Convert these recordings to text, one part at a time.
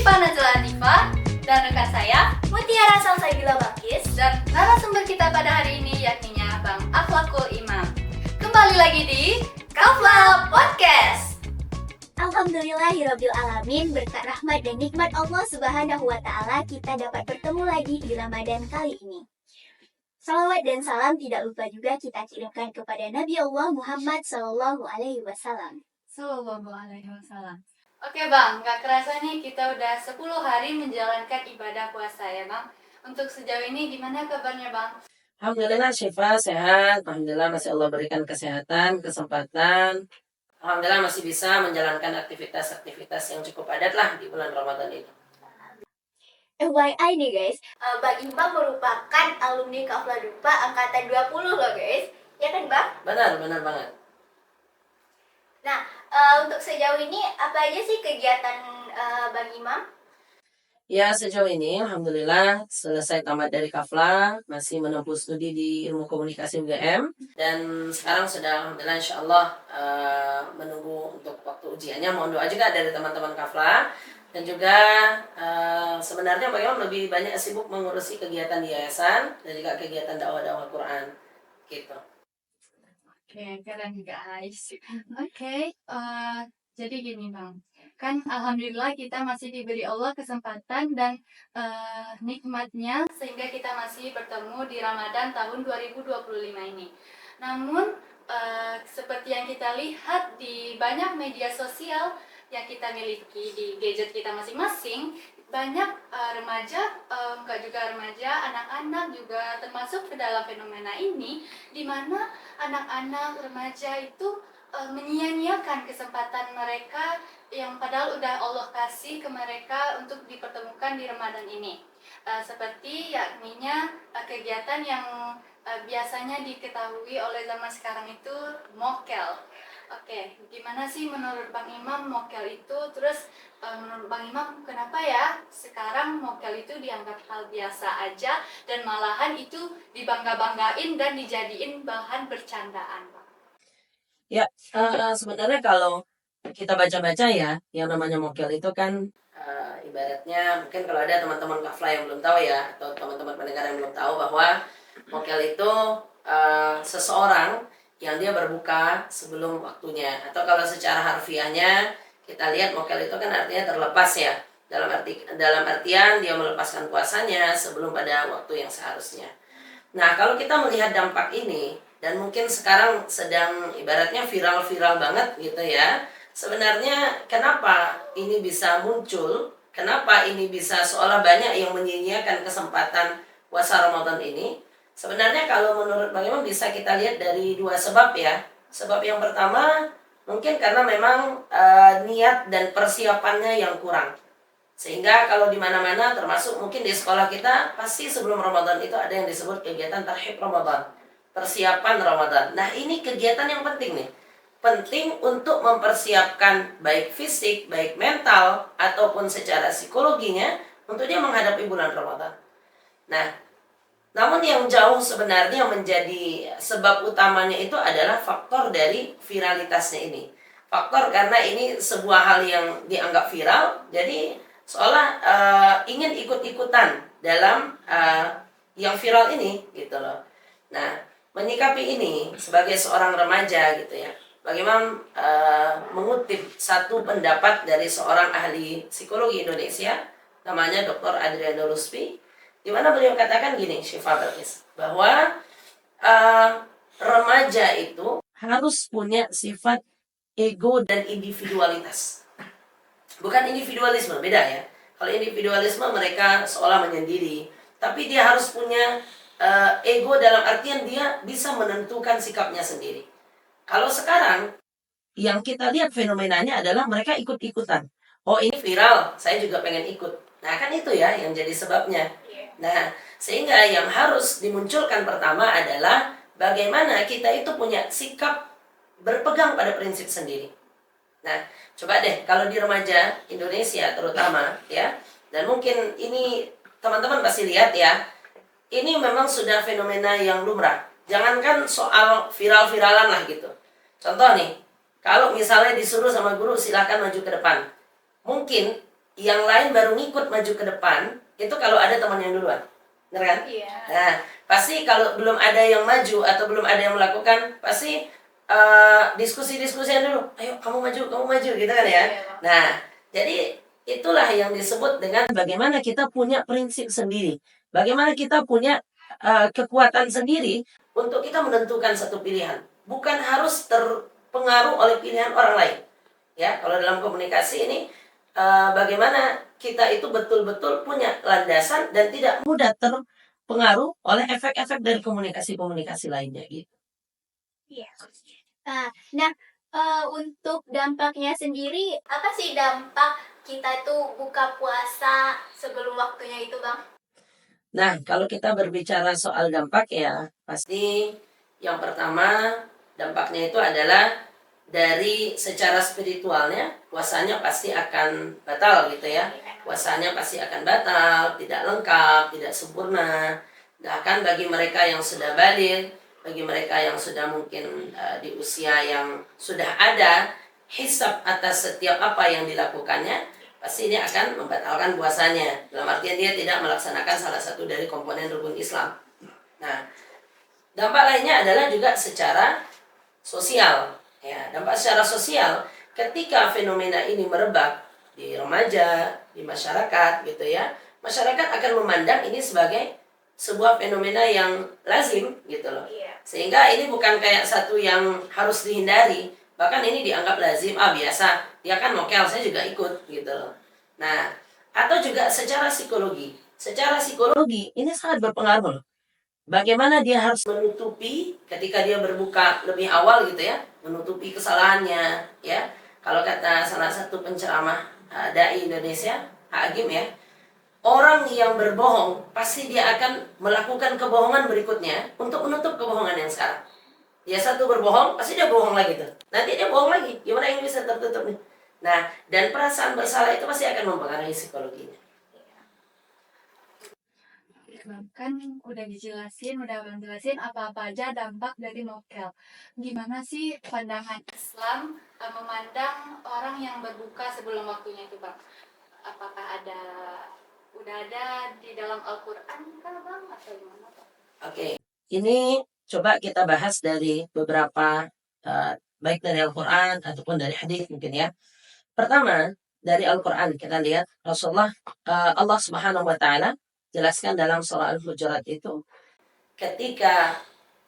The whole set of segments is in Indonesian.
Syifa Najla Diva dan rekan saya Mutiara Salsabila Bakis dan narasumber kita pada hari ini yakninya Bang Akhlakul Imam. Kembali lagi di Kafla Podcast. Alhamdulillahirabbil alamin, berkat rahmat dan nikmat Allah Subhanahu wa taala kita dapat bertemu lagi di Ramadan kali ini. Salawat dan salam tidak lupa juga kita kirimkan kepada Nabi Allah Muhammad sallallahu alaihi wasallam. Sallallahu alaihi wasallam. Oke Bang, gak kerasa nih kita udah 10 hari menjalankan ibadah puasa ya Bang. Untuk sejauh ini gimana kabarnya Bang? Alhamdulillah Syifa sehat, Alhamdulillah masih Allah berikan kesehatan, kesempatan. Alhamdulillah masih bisa menjalankan aktivitas-aktivitas yang cukup padat lah di bulan Ramadan ini. FYI nih guys, Bang Imam merupakan alumni Kafla Dupa angkatan 20 loh guys. Ya kan Bang? Benar banget. Nah, untuk sejauh ini apa aja sih kegiatan Bang Imam? Ya sejauh ini Alhamdulillah selesai tamat dari Kafla, masih menempuh studi di ilmu komunikasi UGM. Dan sekarang sudah Alhamdulillah insya Allah menunggu untuk waktu ujiannya. Mohon doa juga dari teman-teman Kafla. Dan juga sebenarnya Bang Imam lebih banyak sibuk mengurusi kegiatan di yayasan dan juga kegiatan dakwah-dakwah Quran gitu. Oke, keren guys. Oke, jadi gini Bang, kan Alhamdulillah kita masih diberi Allah kesempatan dan nikmatnya sehingga kita masih bertemu di Ramadan tahun 2025 ini. Namun, seperti yang kita lihat di banyak media sosial yang kita miliki di gadget kita masing-masing, banyak remaja, enggak juga remaja, anak-anak juga termasuk ke dalam fenomena ini, di mana anak-anak remaja itu menyia-nyiakan kesempatan mereka yang padahal udah Allah kasih ke mereka untuk dipertemukan di Ramadan ini. Seperti yakninya kegiatan yang biasanya diketahui oleh zaman sekarang itu mokel. Oke, gimana sih menurut Bang Imam mokel itu? Terus menurut Bang Imam kenapa ya sekarang mokel itu dianggap hal biasa aja dan malahan itu dibangga-banggain dan dijadiin bahan bercandaan, Pak? Ya, sebenarnya kalau kita baca-baca ya, yang namanya mokel itu kan ibaratnya mungkin kalau ada teman-teman Kafla yang belum tahu ya, atau teman-teman pendengar yang belum tahu bahwa mokel itu seseorang yang dia berbuka sebelum waktunya, atau kalau secara harfiahnya kita lihat mokel itu kan artinya terlepas ya, dalam artian dia melepaskan puasanya sebelum pada waktu yang seharusnya. Nah, kalau kita melihat dampak ini, dan mungkin sekarang sedang ibaratnya viral-viral banget gitu ya. Sebenarnya kenapa ini bisa muncul? Kenapa ini bisa seolah banyak yang menyia-nyiakan kesempatan puasa Ramadan ini? Sebenarnya kalau menurut Bang Imam bisa kita lihat dari dua sebab ya. Sebab yang pertama mungkin karena memang niat dan persiapannya yang kurang. Sehingga kalau di mana-mana termasuk mungkin di sekolah kita pasti sebelum Ramadan itu ada yang disebut kegiatan tarhib Ramadan, persiapan Ramadan. Nah, ini kegiatan yang penting nih. Penting untuk mempersiapkan baik fisik, baik mental ataupun secara psikologinya untuk dia menghadapi bulan Ramadan. Nah, namun yang jauh sebenarnya menjadi sebab utamanya itu adalah faktor dari viralitasnya ini. Faktor karena ini sebuah hal yang dianggap viral, jadi seolah ingin ikut-ikutan dalam yang viral ini gitu loh. Nah, menyikapi ini sebagai seorang remaja gitu ya, bagaimana mengutip satu pendapat dari seorang ahli psikologi Indonesia namanya Dr. Adriano Ruspi, di mana beliau katakan gini, Syifa Bakis, bahwa remaja itu harus punya sifat ego dan individualitas. Bukan individualisme, beda ya. Kalau individualisme mereka seolah menyendiri, tapi dia harus punya ego dalam artian dia bisa menentukan sikapnya sendiri. Kalau sekarang yang kita lihat fenomenanya adalah mereka ikut-ikutan. Oh, ini viral, saya juga pengen ikut. Nah, kan itu ya yang jadi sebabnya. Nah, sehingga yang harus dimunculkan pertama adalah bagaimana kita itu punya sikap berpegang pada prinsip sendiri. Nah, coba deh kalau di remaja Indonesia terutama ya, dan mungkin ini teman-teman pasti lihat ya, ini memang sudah fenomena yang lumrah. Jangankan soal viral-viralan lah gitu. Contoh nih, kalau misalnya disuruh sama guru silakan maju ke depan, mungkin yang lain baru ngikut maju ke depan, itu kalau ada teman yang duluan. Bener kan? Iya. Nah, pasti kalau belum ada yang maju atau belum ada yang melakukan, pasti diskusi-diskusian dulu. Ayo kamu maju gitu kan ya. Iya, Bang. Nah, jadi itulah yang disebut dengan bagaimana kita punya prinsip sendiri. Bagaimana kita punya kekuatan sendiri untuk kita menentukan satu pilihan. Bukan harus terpengaruh oleh pilihan orang lain. Ya, kalau dalam komunikasi ini bagaimana kita itu betul-betul punya landasan dan tidak mudah terpengaruh oleh efek-efek dari komunikasi-komunikasi lainnya gitu. Iya. Nah, untuk dampaknya sendiri, apa sih dampak kita tuh buka puasa sebelum waktunya itu, Bang? Nah, kalau kita berbicara soal dampak ya, pasti yang pertama dampaknya itu adalah dari secara spiritualnya, puasanya pasti akan batal gitu ya. Puasanya pasti akan batal, tidak lengkap, tidak sempurna. Bahkan bagi mereka yang sudah balik, bagi mereka yang sudah mungkin di usia yang sudah ada hisab atas setiap apa yang dilakukannya, pasti dia akan membatalkan puasanya. Dalam artian dia tidak melaksanakan salah satu dari komponen rukun Islam. Nah, dampak lainnya adalah juga secara sosial. Ya, dampak secara sosial ketika fenomena ini merebak di remaja, di masyarakat gitu ya. Masyarakat akan memandang ini sebagai sebuah fenomena yang lazim gitu loh. Sehingga ini bukan kayak satu yang harus dihindari, bahkan ini dianggap lazim, biasa, dia kan mokel, saya juga ikut gitu loh. Nah, atau juga secara psikologi. Secara psikologi ini sangat berpengaruh loh. Bagaimana dia harus menutupi ketika dia berbuka lebih awal gitu ya, menutupi kesalahannya ya. Kalau kata salah satu penceramah dai Indonesia, Agim ya, orang yang berbohong pasti dia akan melakukan kebohongan berikutnya untuk menutup kebohongan yang sekarang. Dia satu berbohong, pasti dia bohong lagi tuh. Nanti dia bohong lagi, gimana ini bisa tertutup nih? Nah, dan perasaan bersalah itu pasti akan mempengaruhi psikologinya. Kan udah abang jelasin apa-apa aja dampak dari mokel. Gimana sih pandangan Islam memandang orang yang berbuka sebelum waktunya itu, Bang? Apakah udah ada di dalam Al-Quran kah, Bang? Atau gimana, Bang? Oke, ini coba kita bahas dari beberapa baik dari Al-Quran ataupun dari hadis mungkin ya. Pertama, dari Al-Quran kita lihat Rasulullah Allah Subhanahu wa taala jelaskan dalam surah Al-Hujurat itu, ketika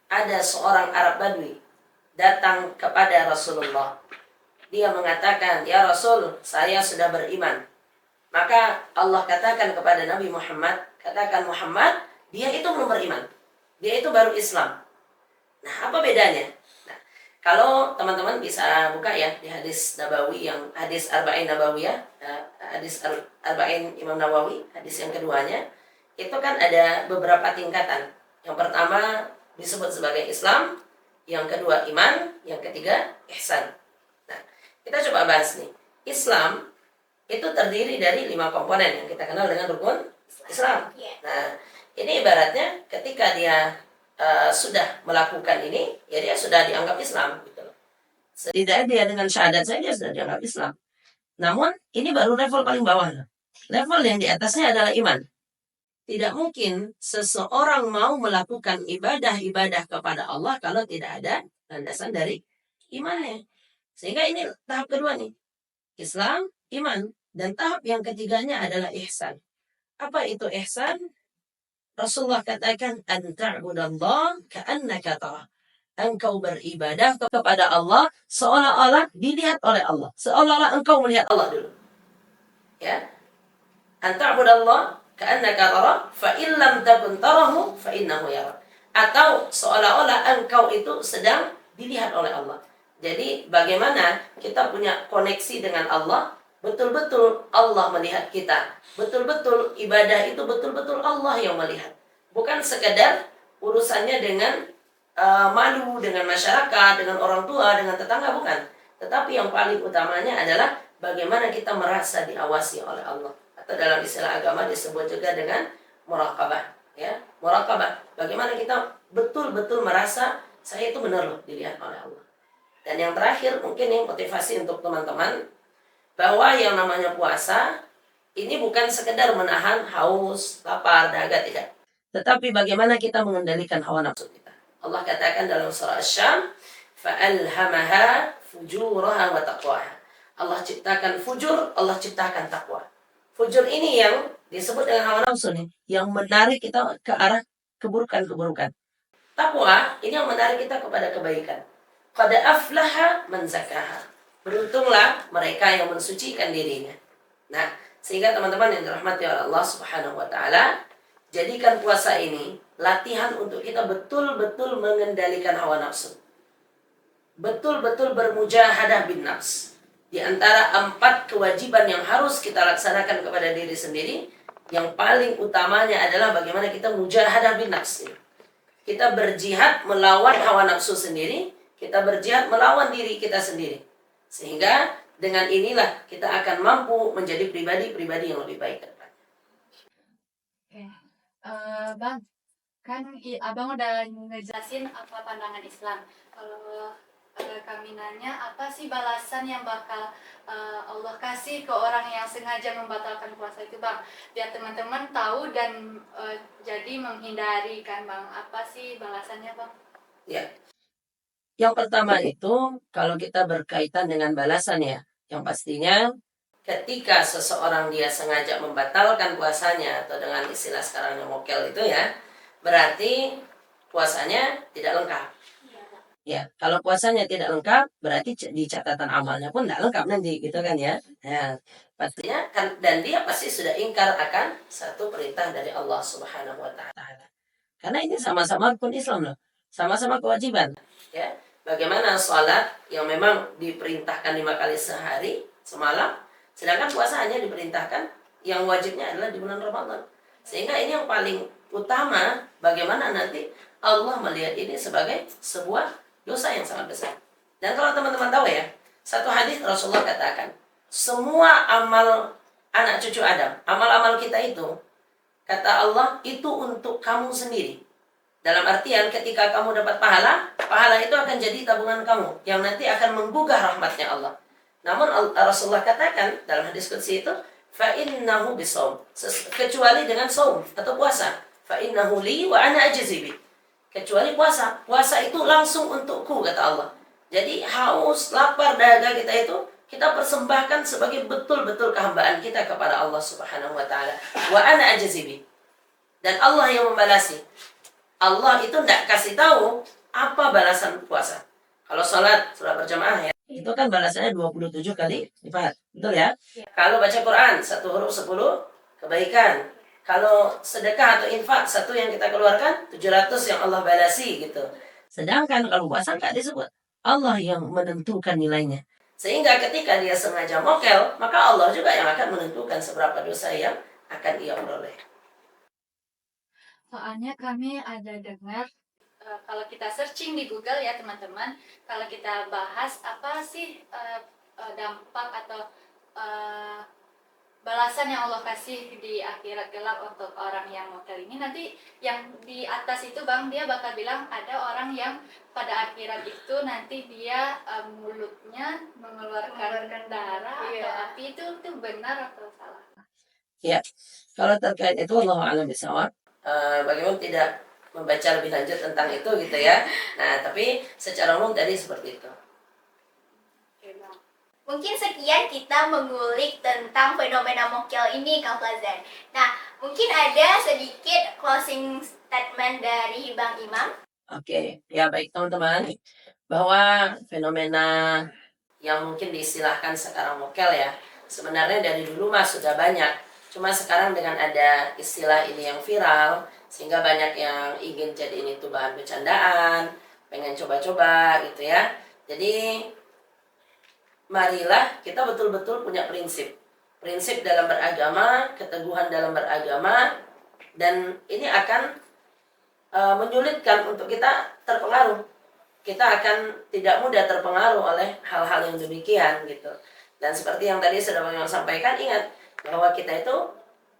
ada seorang Arab Badui datang kepada Rasulullah, dia mengatakan, "Ya Rasul, saya sudah beriman." Maka Allah katakan kepada Nabi Muhammad, katakan Muhammad, dia itu belum beriman. Dia itu baru Islam. Nah, apa bedanya? Nah, kalau teman-teman bisa buka ya di hadis Nabawi, yang hadis Arba'in Nabawiyah, hadis Arba'in Imam Nawawi, hadis yang keduanya, itu kan ada beberapa tingkatan. Yang pertama disebut sebagai Islam, yang kedua iman, yang ketiga ihsan. Nah, kita coba bahas nih. Islam itu terdiri dari 5 komponen yang kita kenal dengan rukun Islam. Nah, ini ibaratnya ketika dia sudah melakukan ini, ya dia sudah dianggap Islam gitu loh. Setidaknya dia dengan syahadat saja dia sudah dianggap Islam. Namun ini baru level paling bawah. Level yang di atasnya adalah iman. Tidak mungkin seseorang mau melakukan ibadah-ibadah kepada Allah kalau tidak ada landasan dari imannya. Sehingga ini tahap kedua nih. Islam, iman. Dan tahap yang ketiganya adalah ihsan. Apa itu ihsan? Rasulullah katakan, "An ta'budallah ka'annaka tarah." Engkau beribadah kepada Allah seolah-olah dilihat oleh Allah. Seolah-olah engkau melihat Allah dulu. Ya. An ta'budallah ka'annaka tarah, fa in lam takun tarahu fa innahu yara. Atau seolah-olah engkau itu sedang dilihat oleh Allah. Jadi bagaimana kita punya koneksi dengan Allah, betul-betul Allah melihat kita. Betul-betul ibadah itu betul-betul Allah yang melihat. Bukan sekedar urusannya dengan malu dengan masyarakat, dengan orang tua, dengan tetangga, bukan. Tetapi yang paling utamanya adalah bagaimana kita merasa diawasi oleh Allah. Atau dalam istilah agama disebut juga dengan muraqabah, ya. Muraqabah. Bagaimana kita betul-betul merasa saya itu benar loh dilihat oleh Allah. Dan yang terakhir mungkin nih motivasi untuk teman-teman, bahwa yang namanya puasa ini bukan sekedar menahan haus, lapar, dahaga, tidak. Tetapi bagaimana kita mengendalikan hawa nafsu kita. Allah katakan dalam surah Asy-Syam, فَأَلْهَمَهَا فُجُورَهَا وَتَقْوَاهَا. Allah ciptakan fujur, Allah ciptakan takwa. Fujur ini yang disebut dengan hawa nafsu nih, yang menarik kita ke arah keburukan-keburukan. Takwa ini yang menarik kita kepada kebaikan. Qad aflaha man zakaha. Beruntunglah mereka yang mensucikan dirinya. Nah, sehingga teman-teman yang dirahmati oleh Allah Subhanahu wa taala, jadikan puasa ini latihan untuk kita betul-betul mengendalikan hawa nafsu. Betul-betul bermujahadah bin nafs. Di antara 4 kewajiban yang harus kita laksanakan kepada diri sendiri, yang paling utamanya adalah bagaimana kita mujahadah bin nafs. Kita berjihad melawan hawa nafsu sendiri, kita berjihad melawan diri kita sendiri. Sehingga dengan inilah kita akan mampu menjadi pribadi-pribadi yang lebih baik. Oke. Bang, kan abang udah ngejelasin apa pandangan Islam. Kalau kami nanya, apa sih balasan yang bakal Allah kasih ke orang yang sengaja membatalkan puasa itu, Bang? Biar teman-teman tahu dan jadi menghindari kan, Bang. Apa sih balasannya, Bang? Ya. Yang pertama itu, kalau kita berkaitan dengan balasan ya, yang pastinya ketika seseorang dia sengaja membatalkan puasanya, atau dengan istilah sekarang yang mokel itu ya, berarti puasanya tidak lengkap. Ya, kalau puasanya tidak lengkap, berarti di catatan amalnya pun tidak lengkap nanti, gitu kan ya. Nah, pastinya kan, dan dia pasti sudah ingkar akan satu perintah dari Allah Subhanahu wa taala. Karena ini sama-sama rukun Islam loh. Sama-sama kewajiban, ya. Bagaimana sholat yang memang diperintahkan 5 kali sehari, semalam, sedangkan puasa hanya diperintahkan yang wajibnya adalah di bulan Ramadan. Sehingga ini yang paling utama, bagaimana nanti Allah melihat ini sebagai sebuah dosa yang sangat besar. Dan kalau teman-teman tahu ya, satu hadis Rasulullah katakan, semua amal anak cucu Adam, amal-amal kita itu, kata Allah, itu untuk kamu sendiri. Dalam artian ketika kamu dapat pahala, pahala itu akan jadi tabungan kamu, yang nanti akan menggugah rahmatnya Allah. Namun Rasulullah katakan dalam hadis qudsi itu, فَإِنَّهُ بِصَوْمٍ, kecuali dengan saum atau puasa. فَإِنَّهُ لِي وَأَنَا أَجْزِي بِهِ, kecuali puasa. Puasa itu langsung untukku, kata Allah. Jadi haus, lapar, dahaga kita itu kita persembahkan sebagai betul-betul kehambaan kita kepada Allah Subhanahu wa taala. Wa ana ajzi bi. Dan Allah yang membalasi. Allah itu tidak kasih tahu apa balasan puasa. Kalau sholat berjamaah ya, itu kan balasannya 27 kali lipat. Betul ya? Kalau baca Quran 1 huruf 10 kebaikan. Kalau sedekah atau infak, 1 yang kita keluarkan, 700 yang Allah balasi gitu. Sedangkan kalau puasa nggak disebut. Allah yang menentukan nilainya. Sehingga ketika dia sengaja mokel, maka Allah juga yang akan menentukan seberapa dosa yang akan ia peroleh. Soalnya kami ada dengar, kalau kita searching di Google ya teman-teman, kalau kita bahas apa sih dampak atau balasan yang Allah kasih di akhirat gelap untuk orang yang mokel ini, nanti yang di atas itu Bang, dia bakal bilang ada orang yang pada akhirat itu nanti dia mulutnya mengeluarkan darah atau api, itu benar atau salah? Ya, kalau terkait itu Allah a'lam bishawab. Bagaimana tidak membaca lebih lanjut tentang itu gitu ya. Nah, tapi secara umum tadi seperti itu. Mungkin sekian kita mengulik tentang fenomena mokel ini, Kang Fazan. Nah, mungkin ada sedikit closing statement dari Bang Imam. Oke, ya baik teman-teman. Bahwa fenomena yang mungkin diistilahkan sekarang mokel ya, sebenarnya dari dulu mah sudah banyak. Cuma sekarang dengan ada istilah ini yang viral, sehingga banyak yang ingin jadi ini tuh bahan bercandaan, pengen coba-coba gitu ya. Jadi marilah kita betul-betul punya prinsip dalam beragama, keteguhan dalam beragama, dan ini akan menyulitkan untuk kita terpengaruh. Kita akan tidak mudah terpengaruh oleh hal-hal yang demikian gitu. Dan seperti yang tadi sudah Bang Imam sampaikan, ingat bahwa kita itu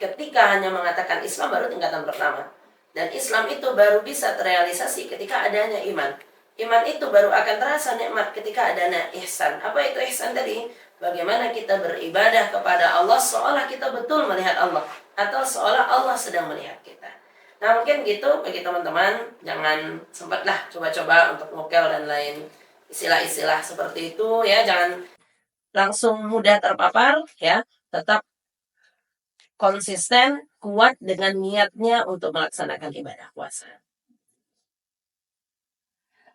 ketika hanya mengatakan Islam baru tingkatan pertama. Dan Islam itu baru bisa terrealisasi ketika adanya iman. Iman itu baru akan terasa nikmat ketika adanya ihsan. Apa itu ihsan tadi? bagaimana kita beribadah kepada Allah seolah kita betul melihat Allah, atau seolah Allah sedang melihat kita. Nah mungkin gitu bagi teman-teman, jangan sempatlah coba-coba untuk mokel dan lain istilah-istilah seperti itu ya, jangan langsung mudah terpapar ya, tetap konsisten, kuat dengan niatnya untuk melaksanakan ibadah puasa.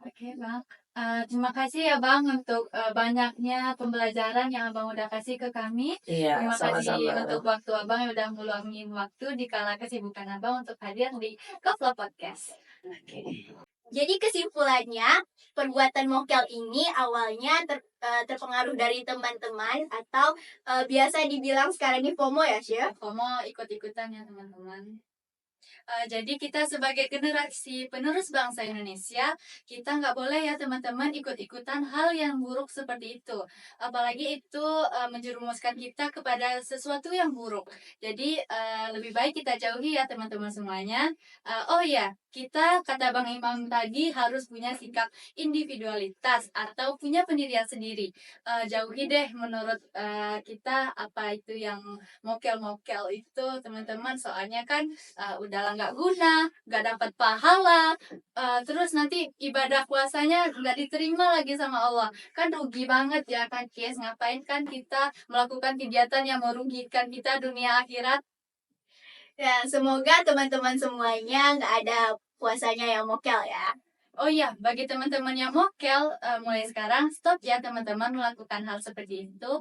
Oke, Bang. Terima kasih ya Bang untuk banyaknya pembelajaran yang Abang udah kasih ke kami. Iya, Terima kasih sama-sama. untuk waktu Abang yang udah meluangin waktu di kala kesibukan Abang untuk hadir di Kafla Podcast. Oke. Jadi kesimpulannya, perbuatan mokel ini awalnya terpengaruh dari teman-teman atau biasa dibilang sekarang ini FOMO ya, Syah? FOMO ikut-ikutan ya teman-teman. Jadi kita sebagai generasi penerus bangsa Indonesia, kita nggak boleh ya teman-teman ikut-ikutan hal yang buruk seperti itu. Apalagi itu menjerumuskan kita kepada sesuatu yang buruk. Jadi lebih baik kita jauhi ya teman-teman semuanya. Oh ya, kita kata Bang Imam tadi harus punya sikap individualitas atau punya pendirian sendiri. Jauhi deh menurut kita apa itu yang mokel-mokel itu teman-teman, soalnya kan udahlah nggak guna, nggak dapat pahala, terus nanti ibadah puasanya nggak diterima lagi sama Allah, kan rugi banget ya kan guys. Ngapain kan kita melakukan kegiatan yang merugikan kita dunia akhirat. Ya, semoga teman-teman semuanya nggak ada puasanya yang mokel ya. Oh iya, bagi teman-teman yang mokel, mulai sekarang stop ya teman-teman melakukan hal seperti itu.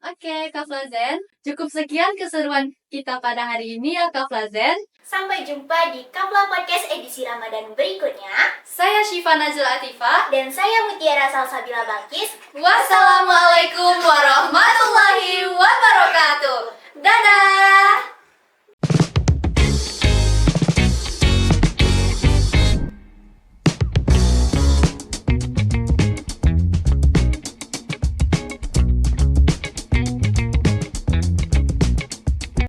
Oke, Kak Flazen, cukup sekian keseruan kita pada hari ini ya Kak Flazen. Sampai jumpa di Kafla Podcast edisi Ramadan berikutnya. Saya Syifa Nazila Atifa. Dan saya Mutiara Salsabila Balkis. Wassalamualaikum warahmatullahi wabarakatuh. Dadah!